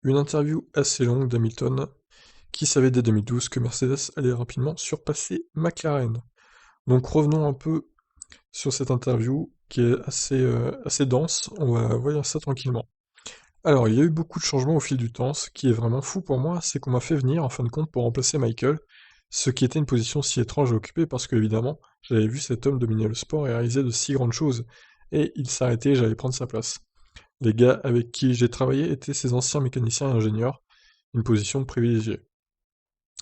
Une interview assez longue d'Hamilton, qui savait dès 2012 que Mercedes allait rapidement surpasser McLaren. Donc revenons un peu sur cette interview qui est assez dense, on va voir ça tranquillement. Alors, il y a eu beaucoup de changements au fil du temps. Ce qui est vraiment fou pour moi, c'est qu'on m'a fait venir en fin de compte pour remplacer Michael, ce qui était une position si étrange à occuper parce que évidemment, j'avais vu cet homme dominer le sport et réaliser de si grandes choses, et il s'arrêtait et j'allais prendre sa place. Les gars avec qui j'ai travaillé étaient ses anciens mécaniciens et ingénieurs, une position privilégiée.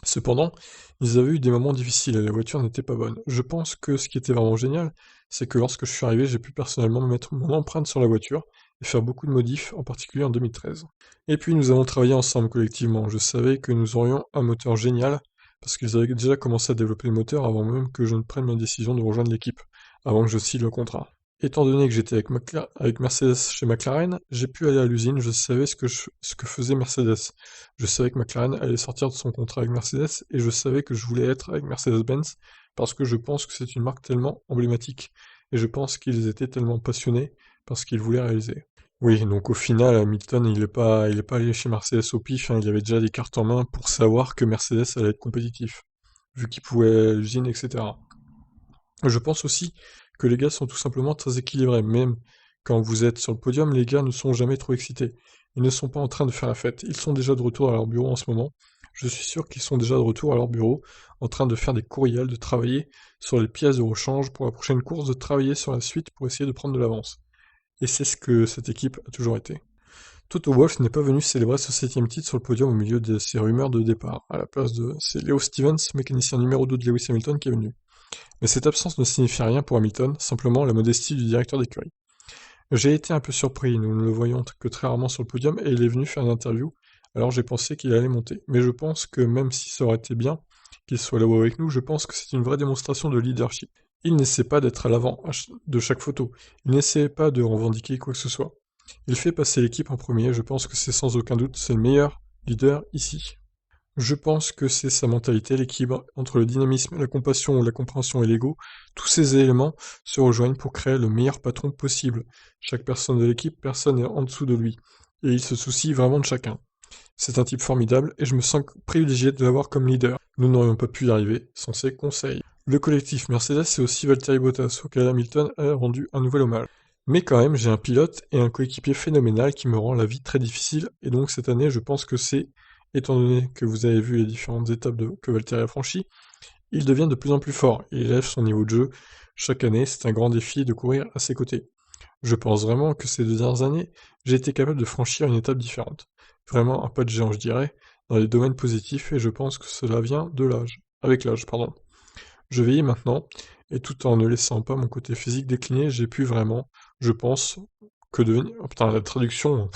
Cependant, ils avaient eu des moments difficiles et la voiture n'était pas bonne. Je pense que ce qui était vraiment génial, c'est que lorsque je suis arrivé, j'ai pu personnellement mettre mon empreinte sur la voiture et faire beaucoup de modifs, en particulier en 2013. Et puis nous avons travaillé ensemble collectivement. Je savais que nous aurions un moteur génial, parce qu'ils avaient déjà commencé à développer le moteur avant même que je ne prenne ma décision de rejoindre l'équipe, avant que je signe le contrat. Étant donné que j'étais avec Mercedes chez McLaren, j'ai pu aller à l'usine, je savais ce que faisait Mercedes. Je savais que McLaren allait sortir de son contrat avec Mercedes et je savais que je voulais être avec Mercedes-Benz parce que je pense que c'est une marque tellement emblématique et je pense qu'ils étaient tellement passionnés par ce qu'ils voulaient réaliser. Oui, donc au final, Hamilton, il est pas allé chez Mercedes au pif, hein, il avait déjà des cartes en main pour savoir que Mercedes allait être compétitif, vu qu'il pouvait aller à l'usine, etc. Je pense aussi que les gars sont tout simplement très équilibrés, même quand vous êtes sur le podium, les gars ne sont jamais trop excités. Ils ne sont pas en train de faire la fête, ils sont déjà de retour à leur bureau en ce moment. Je suis sûr qu'ils sont déjà de retour à leur bureau, en train de faire des courriels, de travailler sur les pièces de rechange pour la prochaine course, de travailler sur la suite pour essayer de prendre de l'avance. Et c'est ce que cette équipe a toujours été. Toto Wolff n'est pas venu célébrer ce 7ème titre sur le podium au milieu de ces rumeurs de départ. À la place de... C'est Leo Stevens, mécanicien numéro 2 de Lewis Hamilton, qui est venu. Mais cette absence ne signifie rien pour Hamilton, simplement la modestie du directeur d'écurie. J'ai été un peu surpris, nous ne le voyons que très rarement sur le podium, et il est venu faire une interview, alors j'ai pensé qu'il allait monter. Mais je pense que même si ça aurait été bien qu'il soit là-haut avec nous, je pense que c'est une vraie démonstration de leadership. Il n'essaie pas d'être à l'avant de chaque photo, il n'essaie pas de revendiquer quoi que ce soit. Il fait passer l'équipe en premier, je pense que c'est sans aucun doute, c'est le meilleur leader ici. Je pense que c'est sa mentalité, l'équilibre entre le dynamisme, la compassion, la compréhension et l'ego. Tous ces éléments se rejoignent pour créer le meilleur patron possible. Chaque personne de l'équipe, personne n'est en dessous de lui. Et il se soucie vraiment de chacun. C'est un type formidable et je me sens privilégié de l'avoir comme leader. Nous n'aurions pas pu y arriver sans ses conseils. Le collectif Mercedes, c'est aussi Valtteri Bottas, auquel Hamilton a rendu un nouvel hommage. Mais quand même, j'ai un pilote et un coéquipier phénoménal qui me rend la vie très difficile, et donc cette année, je pense que c'est, étant donné que vous avez vu les différentes étapes que Valtteri a franchies, il devient de plus en plus fort, il élève son niveau de jeu. Chaque année, c'est un grand défi de courir à ses côtés. Je pense vraiment que ces 2 dernières années, j'ai été capable de franchir une étape différente. Vraiment un pas de géant, je dirais, dans les domaines positifs, et je pense que cela vient de l'âge. Avec l'âge, pardon. Je vieillis maintenant, et tout en ne laissant pas mon côté physique décliner, j'ai pu vraiment, je pense, que devenir... Oh putain, la traduction...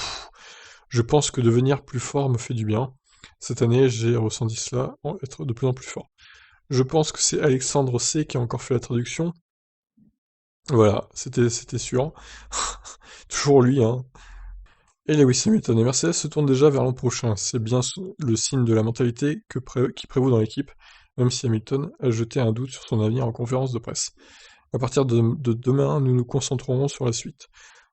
Je pense que devenir plus fort me fait du bien. Cette année, j'ai ressenti cela, en être de plus en plus fort. Je pense que c'est Alexandre C qui a encore fait la traduction. Voilà, c'était sûr. Toujours lui, hein. Et Lewis Hamilton et Mercedes se tournent déjà vers l'an prochain. C'est bien le signe de la mentalité qui prévaut dans l'équipe, même si Hamilton a jeté un doute sur son avenir en conférence de presse. À partir de demain, nous nous concentrerons sur la suite.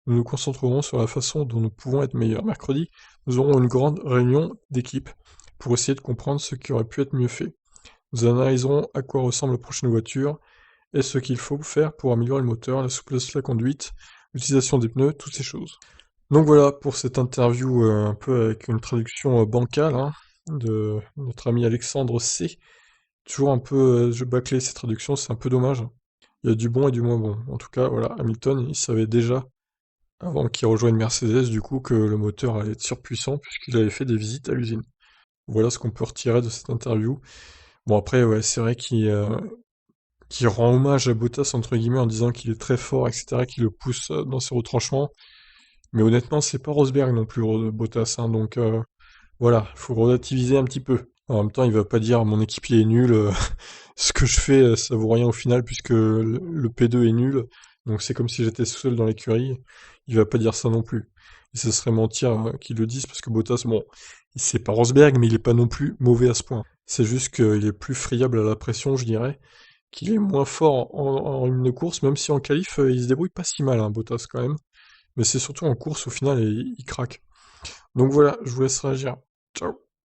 Nous nous concentrerons sur la façon dont nous pouvons être meilleurs. Mercredi, nous aurons une grande réunion d'équipe pour essayer de comprendre ce qui aurait pu être mieux fait. Nous analyserons à quoi ressemble la prochaine voiture et ce qu'il faut faire pour améliorer le moteur, la souplesse de la conduite, l'utilisation des pneus, toutes ces choses. Donc voilà pour cette interview un peu avec une traduction bancale hein, de notre ami Alexandre C. Toujours un peu bâclé ces traductions, c'est un peu dommage. Il y a du bon et du moins bon. En tout cas, voilà, Hamilton, il savait déjà, avant qu'il rejoigne Mercedes, du coup, que le moteur allait être surpuissant, puisqu'il avait fait des visites à l'usine. Voilà ce qu'on peut retirer de cette interview. Bon après, ouais, c'est vrai qu'il rend hommage à Bottas, entre guillemets, en disant qu'il est très fort, etc., qu'il le pousse dans ses retranchements. Mais honnêtement, c'est pas Rosberg non plus, Bottas, hein, donc voilà, faut relativiser un petit peu. En même temps, il va pas dire mon équipier est nul, ce que je fais, ça vaut rien au final puisque le P2 est nul, donc c'est comme si j'étais seul dans l'écurie. Il va pas dire ça non plus. Et ce serait mentir qu'il le dise parce que Bottas, bon, c'est pas Rosberg, mais il est pas non plus mauvais à ce point. C'est juste qu'il est plus friable à la pression, je dirais, qu'il est moins fort en une course, même si en qualif, il se débrouille pas si mal, hein, Bottas quand même. Mais c'est surtout en course, au final, il craque. Donc voilà, je vous laisse réagir. Ciao.